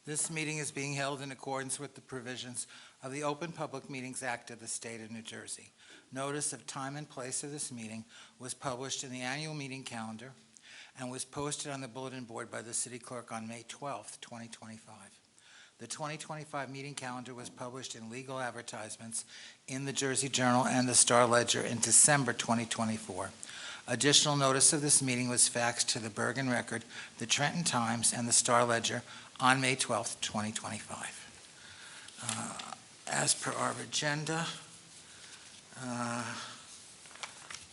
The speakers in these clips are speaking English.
This meeting is being held in accordance with the provisions of the Open Public Meetings Act of the State of New Jersey. Notice of time and place of this meeting was published in the annual meeting calendar and was posted on the bulletin board by the city clerk on May 12th, 2025. The 2025 meeting calendar was published in legal advertisements in the Jersey Journal and the Star Ledger in December 2024. Additional notice of this meeting was faxed to the Bergen Record, the Trenton Times, and the Star Ledger on May 12th, 2025. As per our agenda,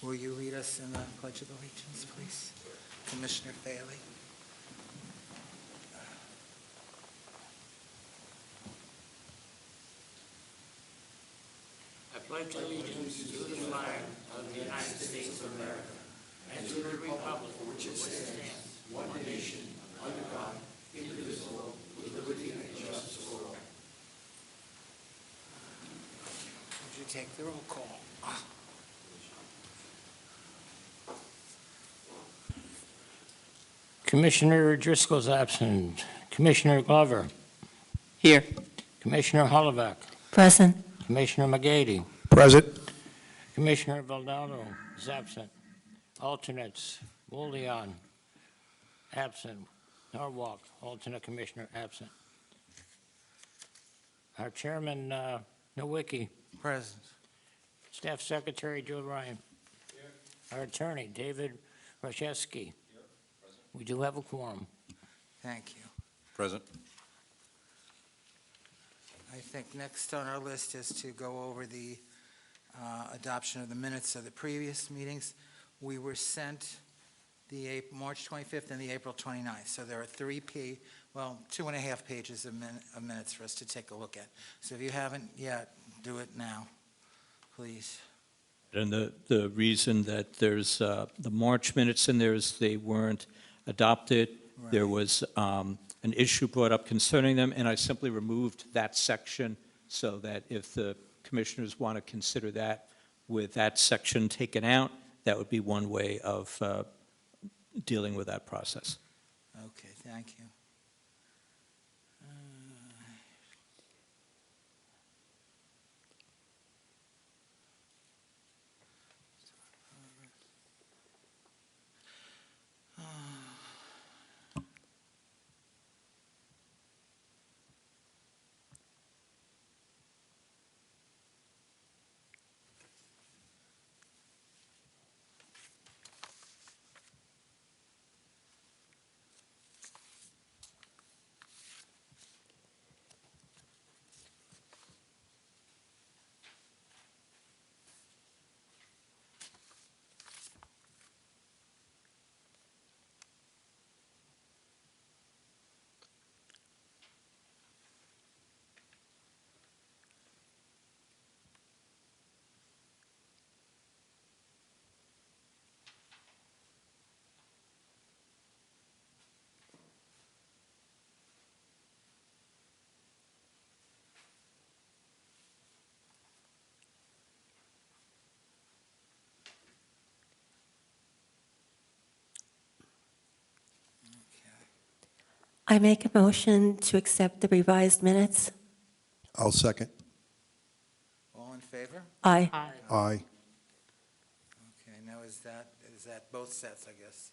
will you lead us in the Pledge of Allegiance, please? Commissioner Bailey. I pledge allegiance to the flag of the United States of America and to the republic for which it stands, one nation, under God, indivisible, with liberty and justice for all. Would you take the roll call? Commissioner Driscoll's absent. Commissioner Glover. Here. Commissioner Holloway. Present. Commissioner McGady. Present. Commissioner Valdano is absent. Alternates, Wolian, absent. Norwalk, alternate commissioner, absent. Our chairman, Nowicki. Present. Staff Secretary Joe Ryan. Here. Our attorney, David Rashevsky. Here. We do have a quorum. Thank you. Present. I think next on our list is to go over the adoption of the minutes of the previous meetings. We were sent the March 25th and the April 29th. So there are 2.5 pages of minutes for us to take a look at. So if you haven't yet, do it now, please. And the reason that there's the March minutes in there is they weren't adopted. Right. There was an issue brought up concerning them, and I simply removed that section so that if the commissioners want to consider that with that section taken out, that would be one way of dealing with that process. Okay, thank you. I make a motion to accept the revised minutes. I'll second. All in favor? Aye. Aye. Okay, now is that both sets, I guess?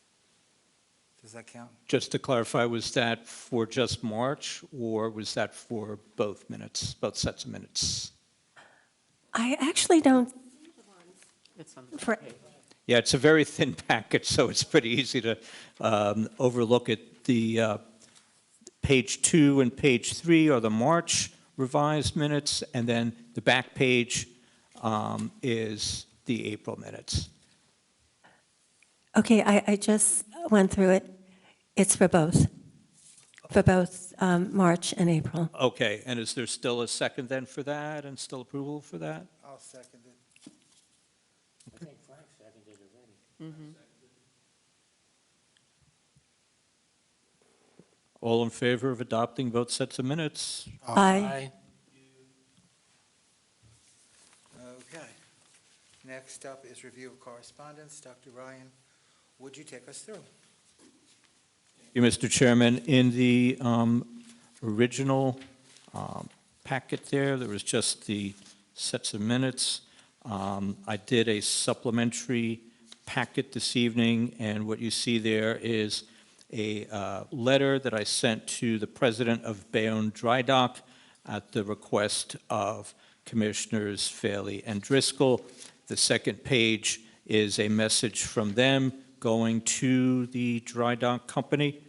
Does that count? Just to clarify, was that for just March, or was that for both minutes, both sets of minutes? I actually don't. For, Yeah, it's a very thin package, so it's pretty easy to overlook it. The page 2 and page 3 are the March revised minutes, and then the back page is the April minutes. okay, I just went through it. It's for both March and April. Okay, and is there still a second then for that, and still approval for that? I'll second it. I think Frank seconded already. All in favor of adopting both sets of minutes? Aye. Okay. Next up is review of correspondence. Dr. Ryan, would you take us through? You, Mr. Chairman, in the original packet there. There was just the sets of minutes. I did a supplementary packet this evening, and what you see there is a letter that I sent to the president of Bayonne Dry Dock at the request of Commissioners Faley and Driscoll. The second page is a message from them going to the dry dock company.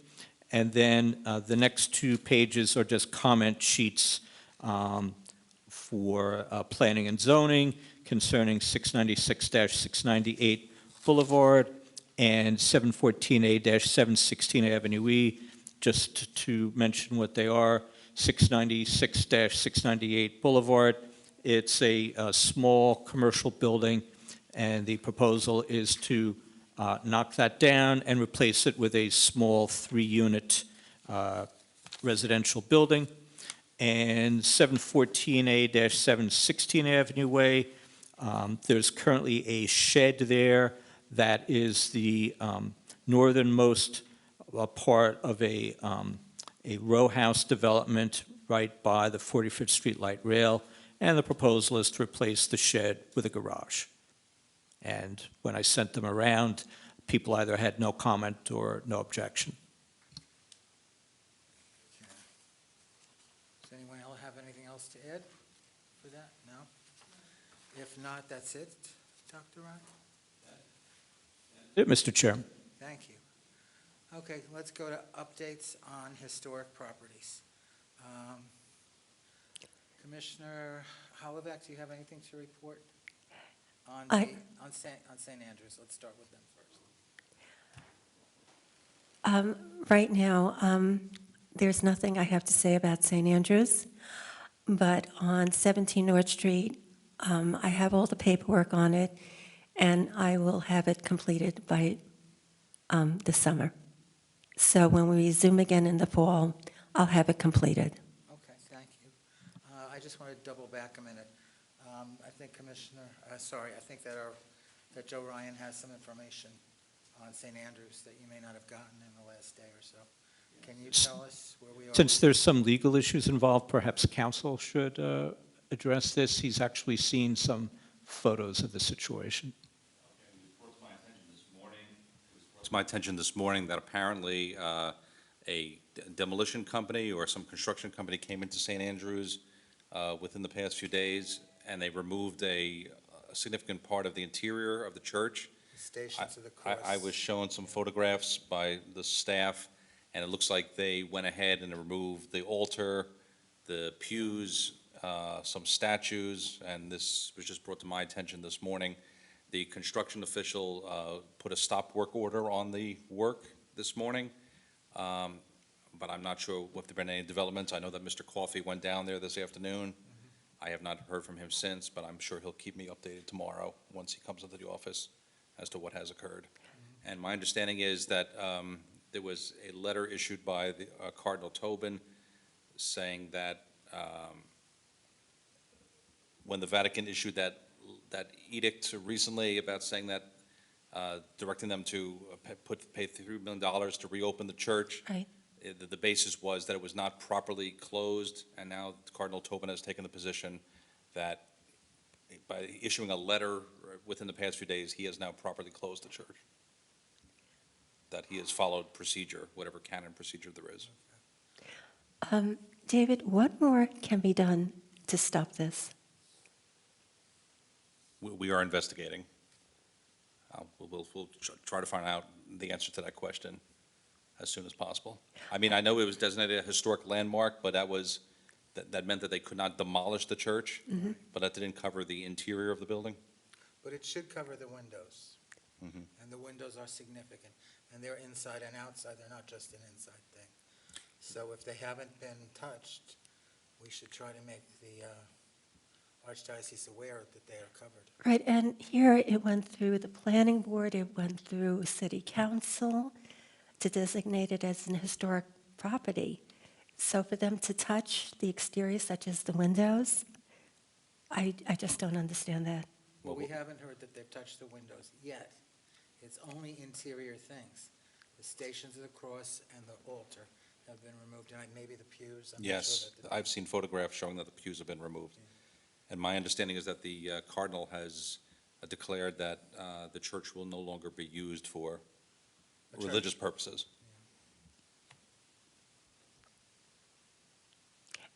And then the next 2 pages are just comment sheets for planning and zoning concerning 696-698 Boulevard and 714A-716 Avenue E. Just to mention what they are, 696-698 Boulevard. It's a small commercial building, and the proposal is to knock that down and replace it with a small 3-unit residential building. And 714A-716 Avenue Way, there's currently a shed there that is the northernmost part of a row house development right by the 45th Street light rail, and the proposal is to replace the shed with a garage. And when I sent them around, people either had no comment or no objection. Does anyone else have anything else to add for that? No? If not, that's it, Dr. Ryan? Mr. Chairman. Thank you. Okay, let's go to updates on historic properties. Commissioner Hollaback, do you have anything to report on St. Andrews? Let's start with them first. Right now, there's nothing I have to say about St. Andrews, but on 17 North Street, I have all the paperwork on it, and I will have it completed by the summer. So when we resume again in the fall, I'll have it completed. Okay, thank you. I just want to double back a minute. I think I think that Joe Ryan has some information on St. Andrews that you may not have gotten in the last day or so. Can you tell us where we are? Since there's some legal issues involved, perhaps counsel should address this. He's actually seen some photos of the situation. It's my attention this morning that apparently a demolition company or some construction company came into St. Andrews within the past few days, and they removed a significant part of the interior of the church. Stations of the Cross. I was shown some photographs by the staff, and it looks like they went ahead and removed the altar, the pews, some statues, and this was just brought to my attention this morning. The construction official put a stop work order on the work this morning, but I'm not sure if there have been any developments. I know that Mr. Coffey went down there this afternoon. I have not heard from him since, but I'm sure he'll keep me updated tomorrow once he comes into the office as to what has occurred. And my understanding is that there was a letter issued by the Cardinal Tobin saying that when the Vatican issued that edict recently about saying that, directing them to pay $3 million to reopen the church. Right. The basis was that it was not properly closed, and now Cardinal Tobin has taken the position that by issuing a letter within the past few days, he has now properly closed the church. That he has followed procedure, whatever canon procedure there is. David, what more can be done to stop this? We are investigating. We'll try to find out the answer to that question as soon as possible. I mean, I know it was designated a historic landmark, but that meant that they could not demolish the church, but that didn't cover the interior of the building. But it should cover the windows. Mhm. And the windows are significant. And they're inside and outside. They're not just an inside thing. So if they haven't been touched, we should try to make the Archdiocese aware that they are covered. Right, and here it went through the planning board, it went through city council to designate it as an historic property. So for them to touch the exterior, such as the windows, I just don't understand that. Well, we haven't heard that they've touched the windows yet. It's only interior things. The Stations of the Cross and the altar have been removed, and maybe the pews? I'm not sure Yes, that the- I've seen photographs showing that the pews have been removed. And my understanding is that the cardinal has declared that the church will no longer be used for The church. religious purposes.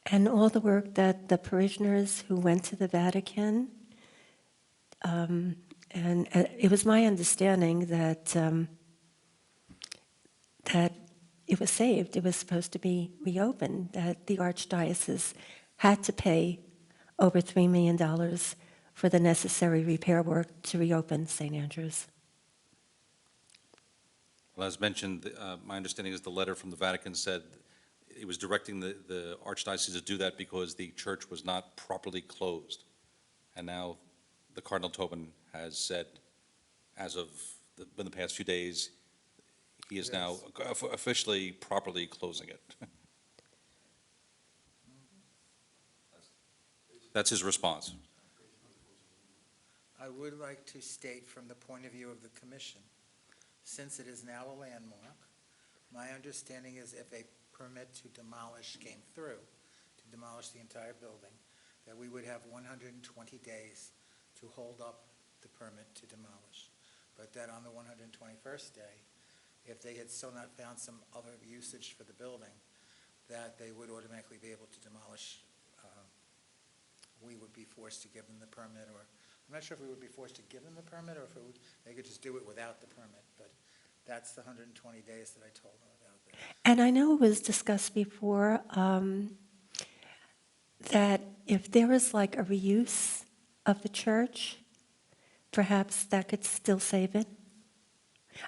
And all the work that the parishioners who went to the Vatican, and it was my understanding that that it was saved. It was supposed to be reopened. That the archdiocese had to pay over $3 million for the necessary repair work to reopen St. Andrews. Well, as mentioned, my understanding is the letter from the Vatican said it was directing the archdiocese to do that because the church was not properly closed. And now the Cardinal Tobin has said, as of in the past few days, he is now officially properly closing it. That's his response. I would like to state from the point of view of the commission, since it is now a landmark, my understanding is if a permit to demolish came through, to demolish the entire building, that we would have 120 days to hold up the permit to demolish. But that on the 121st day, if they had still not found some other usage for the building, that they would automatically be able to demolish. We would be forced to give them the permit, or I'm not sure if we would be forced to give them the permit, or if they could just do it without the permit. But that's the 120 days that I told them about that. And I know it was discussed before that if there was like a reuse of the church, perhaps that could still save it.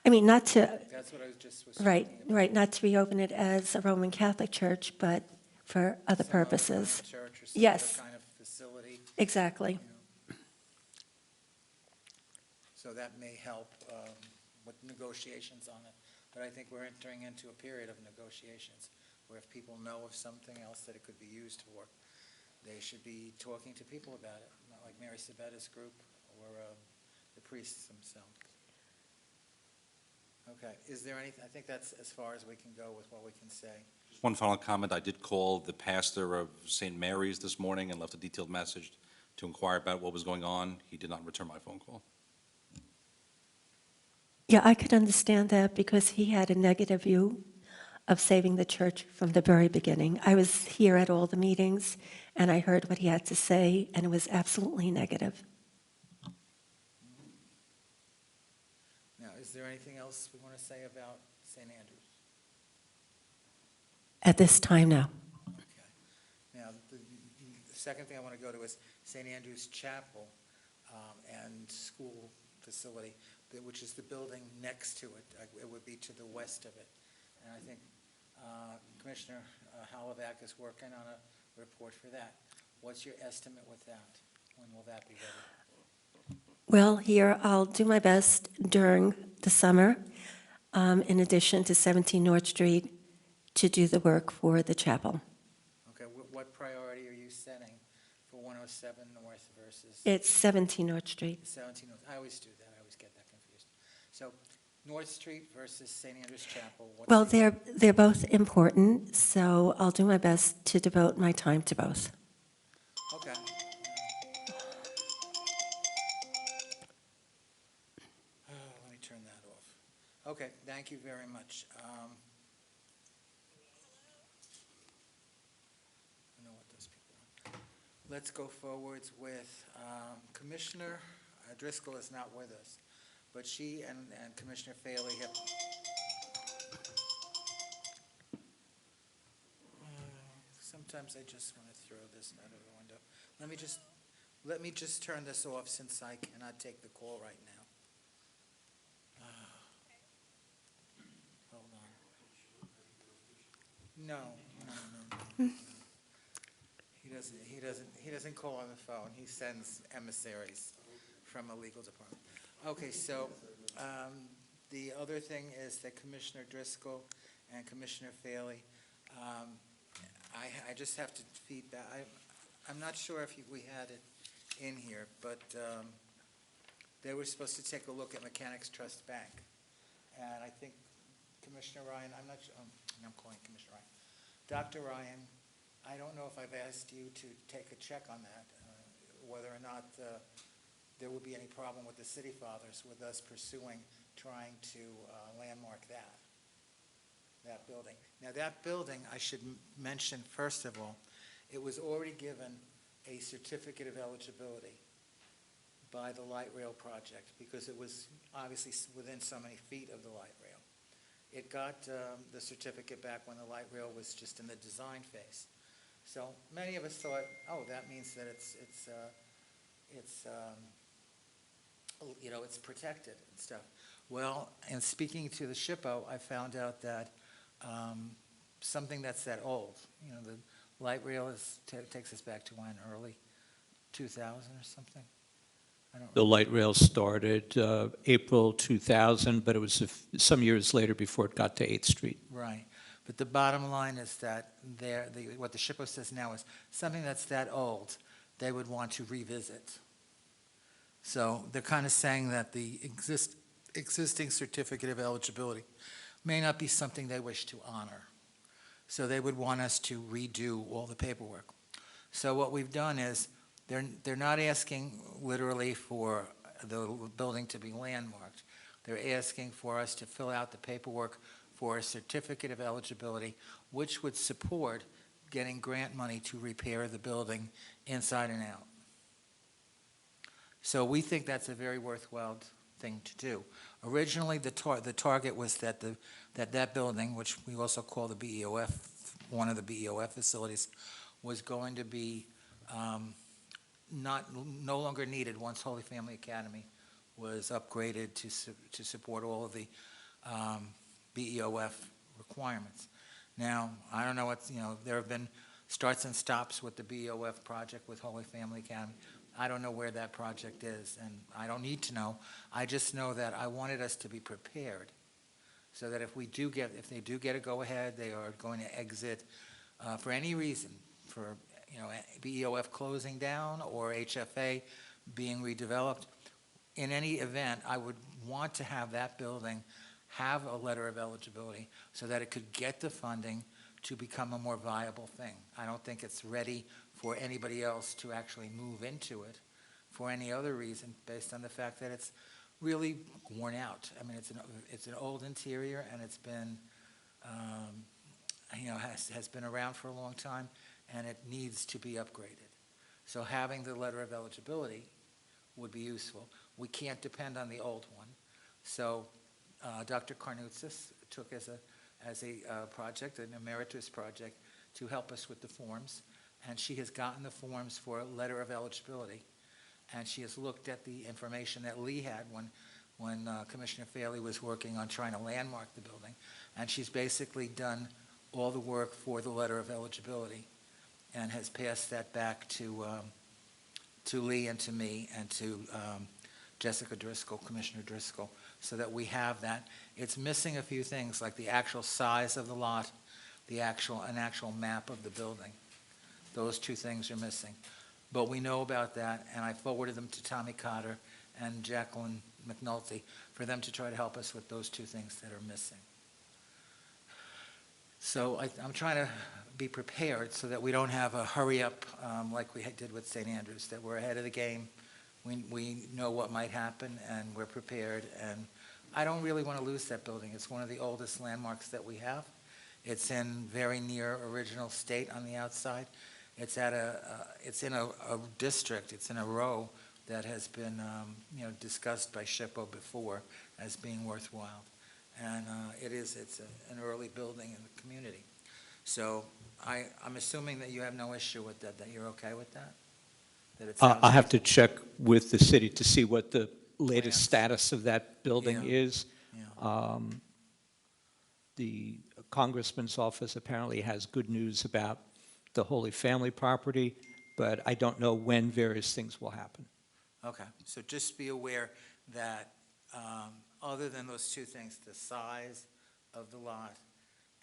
I mean, not to, That's what I was right, talking about. right, not to reopen it as a Roman Catholic church, but for other Some other purposes. kind of church or some Yes. other kind of facility. Exactly. You know. So that may help with negotiations on it. But I think we're entering into a period of negotiations where if people know of something else that it could be used for, they should be talking to people about it, not like Mary Sabetta's group or the priests themselves. Okay, is there anything, I think that's as far as we can go with what we can say. One final comment, I did call the pastor of St. Mary's this morning and left a detailed message to inquire about what was going on. He did not return my phone call. Yeah, I could understand that because he had a negative view of saving the church from the very beginning. I was here at all the meetings, and I heard what he had to say, and it was absolutely negative. Now, is there anything else we want to say about St. Andrews? At this time, no. Okay. Now, the second thing I want to go to is St. Andrew's Chapel and school facility, which is the building next to it. It would be to the west of it. And I think Commissioner Halovac is working on a report for that. What's your estimate with that? When will that be ready? Well, here, I'll do my best during the summer, in addition to 17 North Street, to do the work for the chapel. Okay, what priority are you setting for 107 North versus It's 17 North Street. 17 North? I always do that. I always get that confused. So North Street versus St. Andrew's Chapel. What's Well, the- they're both important, so I'll do my best to devote my time to both. Okay. Let me turn that off. Okay, thank you very much. I know what those people want. Let's go forwards with Commissioner Driscoll is not with us, but she and Commissioner Faley have. Sometimes I just want to throw this out of the window. Let me just turn this off since I cannot take the call right now. Hold on. No. He doesn't call on the phone. He sends emissaries from a legal department. Okay, so the other thing is that Commissioner Driscoll and Commissioner Faley, I just have to feed back. I'm not sure if we had it in here, but they were supposed to take a look at Mechanics Trust Bank. And I think Commissioner Ryan, I'm not, I'm calling Commissioner Ryan. Dr. Ryan, I don't know if I've asked you to take a check on that, whether or not there would be any problem with the city fathers with us pursuing, trying to landmark that building. Now, that building, I should mention, first of all, it was already given a certificate of eligibility by the light rail project because it was obviously within so many feet of the light rail. It got the certificate back when the light rail was just in the design phase. So many of us thought, oh, that means that it's protected and stuff. Well, in speaking to the SHPO, I found out that something that's that old, the light rail takes us back to when, early 2000 or something? I don't The remember. light rail started April 2000, but it was some years later before it got to 8th Street. Right. But the bottom line is that what the SHPO says now is something that's that old, they would want to revisit. So they're kind of saying that the existing certificate of eligibility may not be something they wish to honor. So they would want us to redo all the paperwork. So what we've done is they're not asking literally for the building to be landmarked. They're asking for us to fill out the paperwork for a certificate of eligibility, which would support getting grant money to repair the building inside and out. So we think that's a very worthwhile thing to do. Originally, the target was that that building, which we also call the BEOF, one of the BEOF facilities, was going to be no longer needed once Holy Family Academy was upgraded to support all of the BEOF requirements. Now, I don't know there have been starts and stops with the BEOF project with Holy Family Academy. I don't know where that project is, and I don't need to know. I just know that I wanted us to be prepared so that if they do get a go-ahead, they are going to exit for any reason, for BEOF closing down or HFA being redeveloped. In any event, I would want to have that building have a letter of eligibility so that it could get the funding to become a more viable thing. I don't think it's ready for anybody else to actually move into it for any other reason based on the fact that it's really worn out. I mean, it's an old interior, and it's been, has been around for a long time, and it needs to be upgraded. So having the letter of eligibility would be useful. We can't depend on the old one. So Dr. Carnoutsis took as a project, an emeritus project, to help us with the forms, and she has gotten the forms for a letter of eligibility, and she has looked at the information that Lee had when Commissioner Faley was working on trying to landmark the building, and she's basically done all the work for the letter of eligibility and has passed that back to Lee and to me and to Jessica Driscoll, Commissioner Driscoll, so that we have that. It's missing a few things, like the actual size of the lot, an actual map of the building. Those two things are missing. But we know about that, and I forwarded them to Tommy Cotter and Jacqueline McNulty for them to try to help us with those two things that are missing. So I'm trying to be prepared so that we don't have a hurry up like we did with St. Andrews, that we're ahead of the game. We know what might happen, and we're prepared. And I don't really want to lose that building. It's one of the oldest landmarks that we have. It's in very near original state on the outside. It's in a district. It's in a row that has been discussed by SHPO before as being worthwhile, and it's an early building in the community. So I'm assuming that you have no issue with that. That you're okay with that? That it sounds I have to reasonable? check with the city to see what the latest Plans. status of that building Yeah. is. Yeah. The congressman's office apparently has good news about the Holy Family property, but I don't know when various things will happen. Okay, so just be aware that other than those two things, the size of the lot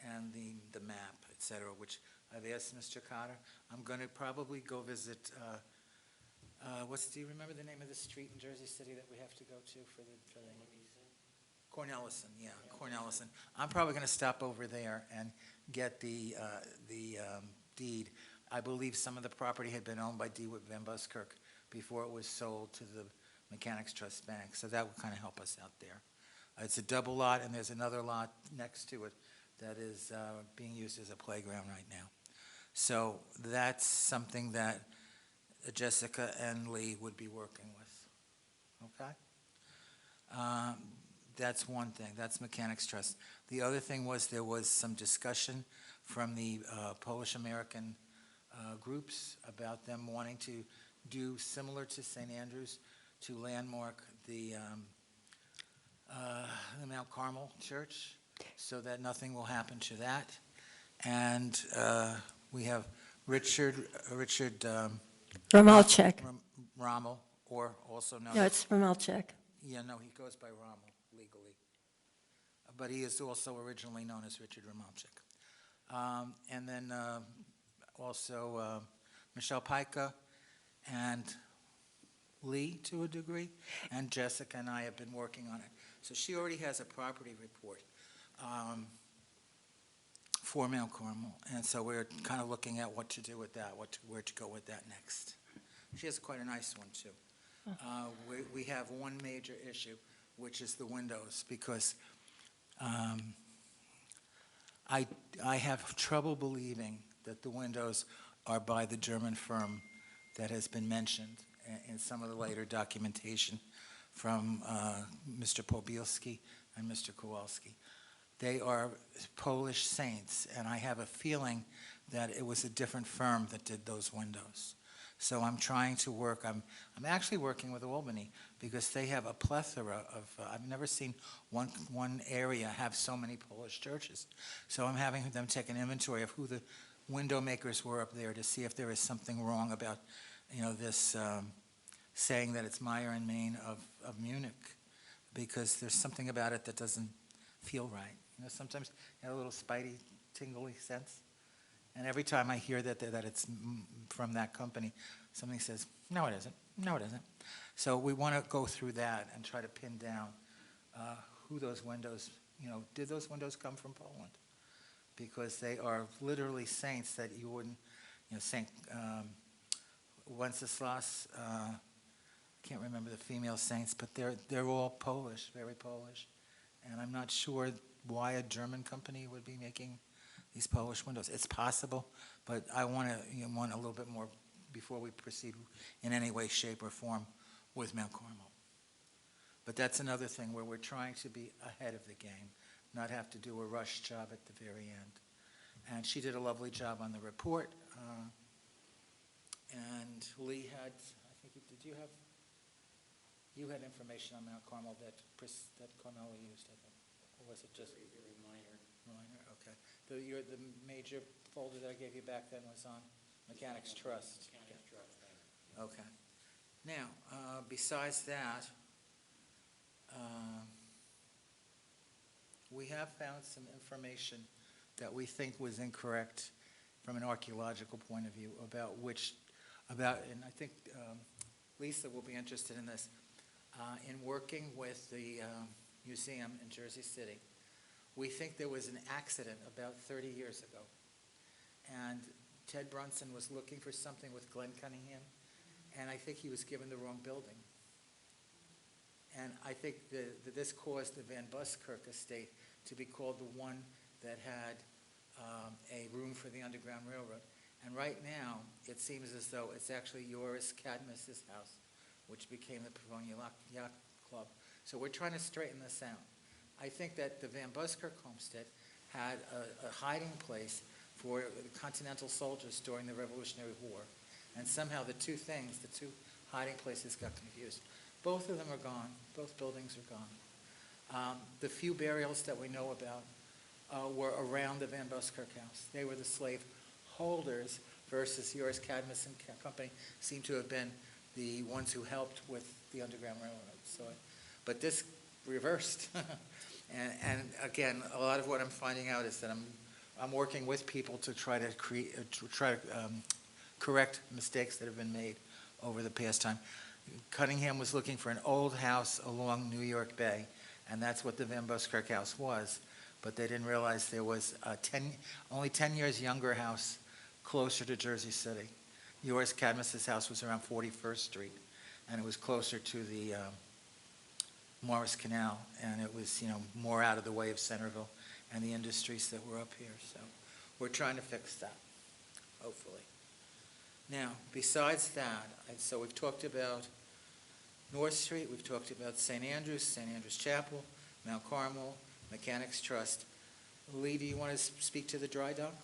and the map, et cetera, which I've asked Mr. Cotter, I'm going to probably go visit, do you remember the name of the street in Jersey City that we have to go to for the Cornelison, yeah, Cornelison. I'm probably going to stop over there and get the deed. I believe some of the property had been owned by DeWitt Van Buskirk before it was sold to the Mechanics Trust Bank, so that would kind of help us out there. It's a double lot, and there's another lot next to it that is being used as a playground right now. So that's something that Jessica and Lee would be working with, okay? That's one thing, that's Mechanics Trust. The other thing was there was some discussion from the Polish-American groups about them wanting to do similar to St. Andrews, to landmark the Mount Carmel Church, so that nothing will happen to that. And we have Richard Romalchek. Rommel, or also known. No, it's Romalchek. Yeah, no, he goes by Rommel legally. But he is also originally known as Richard Romalchik. And then also Michelle Pica and Lee, to a degree, and Jessica and I have been working on it. So she already has a property report for Mount Carmel, and so we're kind of looking at what to do with that, where to go with that next. She has quite a nice one, too. We have one major issue, which is the windows, because I have trouble believing that the windows are by the German firm that has been mentioned in some of the later documentation from Mr. Pobielski and Mr. Kowalski. They are Polish saints, and I have a feeling that it was a different firm that did those windows. So I'm trying to work, I'm actually working with Albany, because they have a plethora of, I've never seen one area have so many Polish churches. So I'm having them take an inventory of who the window makers were up there to see if there is something wrong about, this saying that it's Meyer and Main of Munich, because there's something about it that doesn't feel right. Sometimes you have a little spidey, tingly sense. And every time I hear that it's from that company, somebody says, no, it isn't. No, it isn't. So we want to go through that and try to pin down who those windows, did those windows come from Poland? Because they are literally saints that you wouldn't, Saint Wenceslas, can't remember the female saints, but they're all Polish, very Polish. And I'm not sure why a German company would be making these Polish windows. It's possible, but I want a little bit more before we proceed in any way, shape, or form with Mount Carmel. But that's another thing where we're trying to be ahead of the game, not have to do a rush job at the very end. And she did a lovely job on the report. And Lee had, I think, you had information on Mount Carmel that Carmela used, I think. Or was it just? Very minor. Minor, okay. The major folder that I gave you back then was on Mechanics Trust. Mechanics Trust. Okay. Now, besides that, we have found some information that we think was incorrect from an archaeological point of view and I think Lisa will be interested in this, in working with the museum in Jersey City. We think there was an accident about 30 years ago, and Ted Brunson was looking for something with Glenn Cunningham, and I think he was given the wrong building. And I think that this caused the Van Buskirk estate to be called the one that had a room for the Underground Railroad. And right now, it seems as though it's actually Joris Cadmus's house, which became the Pavonia Yacht Club. So we're trying to straighten this out. I think that the Van Buskirk homestead had a hiding place for the Continental soldiers during the Revolutionary War. And somehow the two hiding places got confused. Both of them are gone. Both buildings are gone. The few burials that we know about were around the Van Buskirk house. They were the slave holders versus Joris Cadmus and company seem to have been the ones who helped with the Underground Railroad. But this reversed. and again, a lot of what I'm finding out is that I'm working with people to try to correct mistakes that have been made over the past time. Cunningham was looking for an old house along New York Bay, and that's what the Van Buskirk house was. But they didn't realize there was a only 10 years younger house closer to Jersey City. Yours, Cadmus's house, was around 41st Street, and it was closer to the Morris Canal, and it was, more out of the way of Centerville and the industries that were up here. So we're trying to fix that, hopefully. Now, besides that, so we've talked about North Street, we've talked about St. Andrews Chapel, Mount Carmel, Mechanics Trust. Lee, do you want to speak to the dry dock?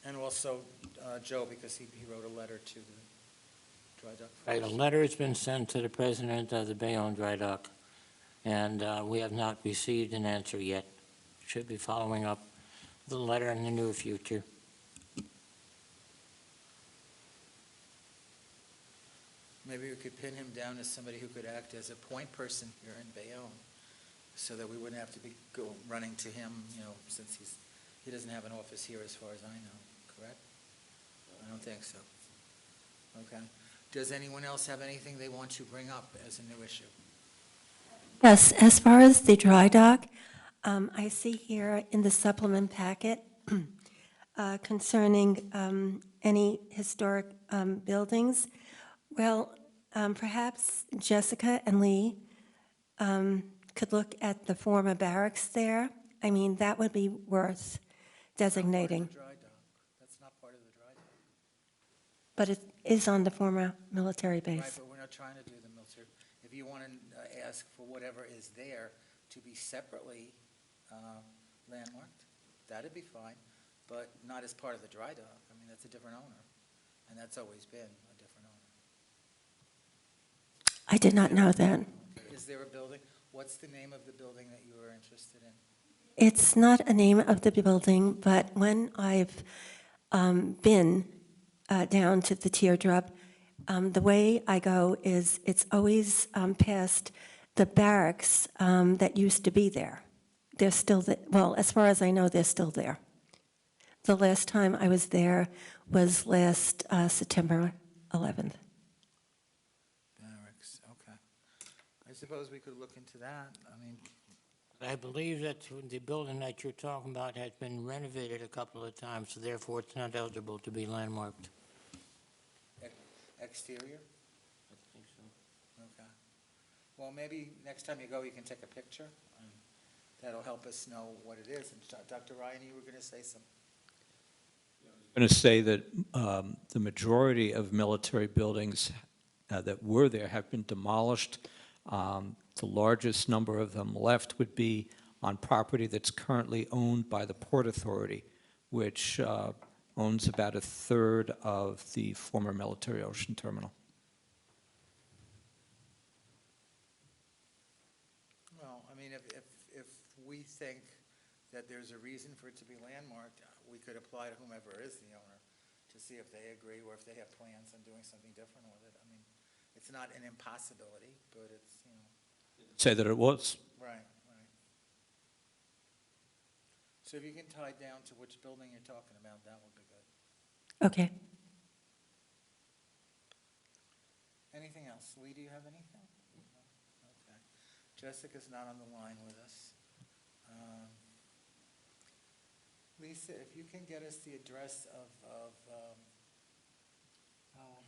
And also Joe, because he wrote a letter to the dry dock. Right, a letter has been sent to the president of the Bayonne Dry Dock, and we have not received an answer yet. Should be following up the letter in the near future. Maybe we could pin him down as somebody who could act as a point person here in Bayonne, so that we wouldn't have to be running to him, since he doesn't have an office here as far as I know, correct? I don't think so. Okay. Does anyone else have anything they want to bring up as a new issue? Yes, as far as the dry dock, I see here in the supplement packet concerning any historic buildings. Well, perhaps Jessica and Lee could look at the former barracks there. I mean, that would be worth designating. Part of the dry dock. That's not part of the dry dock. But it is on the former military Right, base. but we're not trying to do the military. If you want to ask for whatever is there to be separately landmarked, that'd be fine, but not as part of the dry dock. I mean, that's a different owner, and that's always been a different owner. I did not know that. Is there a building? What's the name of the building that you were interested in? It's not a name of the building, but when I've been down to the teardrop, the way I go is it's always past the barracks that used to be there. They're still there. Well, as far as I know, they're still there. The last time I was there was last September 11th. Barracks, okay. I suppose we could look into that. I mean, I believe that the building that you're talking about has been renovated a couple of times, so therefore it's not eligible to be landmarked. exterior? I think so. Okay. Well, maybe next time you go, you can take a picture. That'll help us know what it is. And Dr. Ryan, you were going to say something? I'm going to say that the majority of military buildings that were there have been demolished. The largest number of them left would be on property that's currently owned by the Port Authority, which owns about a third of the former military ocean terminal. Well, I mean, if we think that there's a reason for it to be landmarked, we could apply to whomever is the owner to see if they agree or if they have plans on doing something different with it. I mean, it's not an impossibility, but it's, Say that it was. Right. So if you can tie down to which building you're talking about, that would be good. Okay. Anything else? Lee, do you have anything? No? Okay. Jessica's not on the line with us. Lisa, if you can get us the address of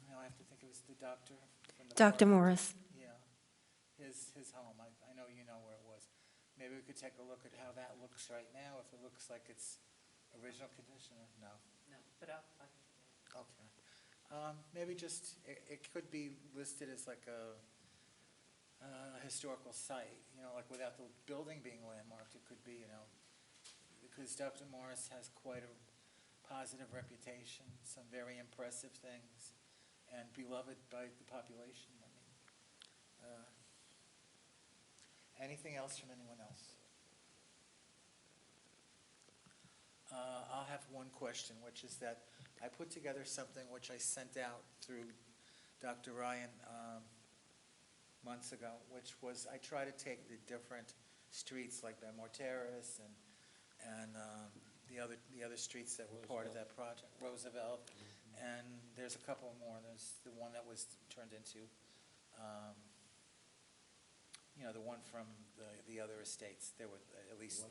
now I have to think it was the doctor from the Dr. park. Morris. Yeah, his home. I know you know where it was. Maybe we could take a look at how that looks right now, if it looks like it's original condition or no. No, but I'll Okay. Maybe just, it could be listed as like a historical site, like without the building being landmarked, it could be, because Dr. Morris has quite a positive reputation, some very impressive things, and beloved by the population. I mean, anything else from anyone else? I'll have one question, which is that I put together something which I sent out through Dr. Ryan months ago, which was I try to take the different streets like Benmore Terrace and the other streets that were part of that project, Roosevelt, and there's a couple more. There's the one that was turned into, you know, the one from the other estates. There were at least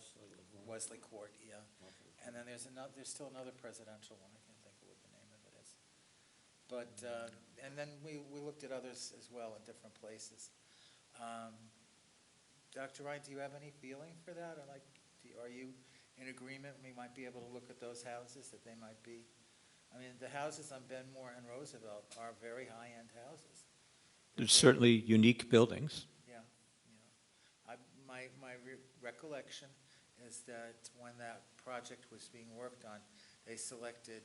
Wesley Court, yeah. And then there's still another presidential one. I can't think of what the name of it is. But, and then we looked at others as well in different places. Dr. Ryan, do you have any feeling for that? Or like, are you in agreement we might be able to look at those houses, that they might be? I mean, the houses on Benmore and Roosevelt are very high-end houses. There's certainly unique buildings. Yeah, yeah. My recollection is that when that project was being worked on, they selected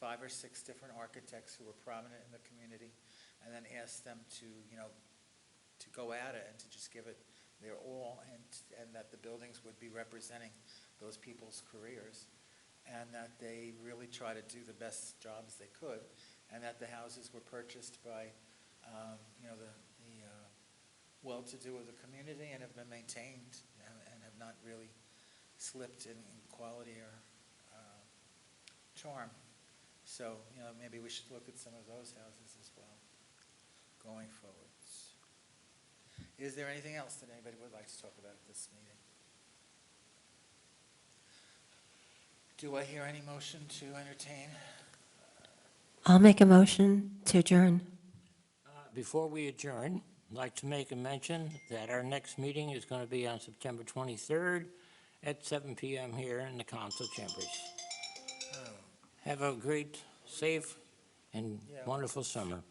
5 or 6 different architects who were prominent in the community, and then asked them to, you know, to go at it and to just give it their all, and that the buildings would be representing those people's careers, and that they really try to do the best jobs they could, and that the houses were purchased by, you know, the well-to-do of the community and have been maintained and have not really slipped in quality or charm. So, you know, maybe we should look at some of those houses as well going forwards. Is there anything else that anybody would like to talk about at this meeting? Do I hear any motion to entertain? I'll make a motion to adjourn. Before we adjourn, I'd like to make a mention that our next meeting is going to be on September 23rd at 7 p.m. here in the council chambers. Have a great, safe, and wonderful summer.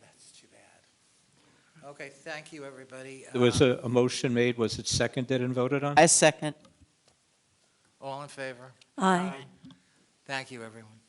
That's too bad. Okay, thank you, everybody. There was a motion made, was it seconded and voted on? I second. All in favor? Aye. Thank you, everyone.